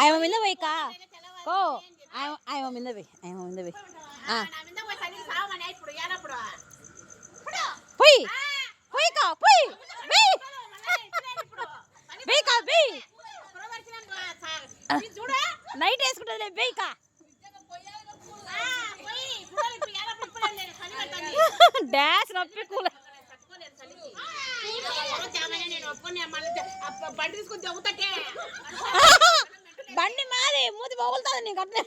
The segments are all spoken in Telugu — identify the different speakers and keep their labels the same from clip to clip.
Speaker 1: ఆయన మీద పోయి కా కో ఆయన మీద పోయి పోయి పోయి కా పోయి నైట్ వేసుకుంటుంది బేకా డాష్ నొప్పి కూల బండి మాది మూతి పోగులుతుంది నీకు అట్లే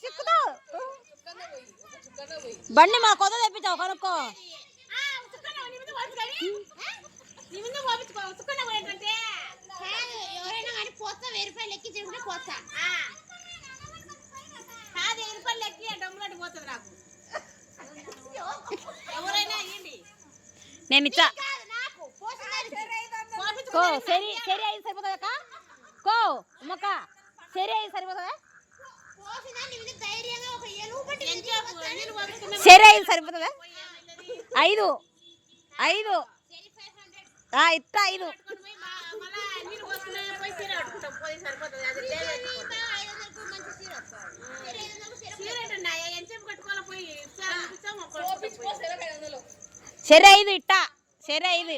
Speaker 1: చిక్కుతావు బండి మా కొత్త తెప్పించావు కనుక్కో
Speaker 2: ఎవరైనా కానీ పోతా 1000 రూపాయలు ఎక్కించుకుంటే పోతా 1000 రూపాయలు ఎక్కి డబ్బులు పోతుంది నాకు ఎవరైనా ఇవ్వండి
Speaker 1: నేను ఇచ్చా కో సరి సరి అయింది సరిపోతుందా కో ఉమ్మక్క సరి అయింది సరిపోతుందా సరి అయింది సరిపోతుందా 5 5 ఇట్ట 5 సరే 5 ఇట్ట సరే 5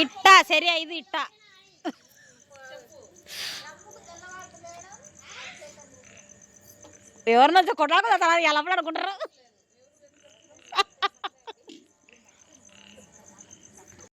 Speaker 1: ఇట్ట సరే 5 ఇట్ట ఎవరినొచ్చా కొట్లాడుకుంటారు ఎలా అనుకుంటారు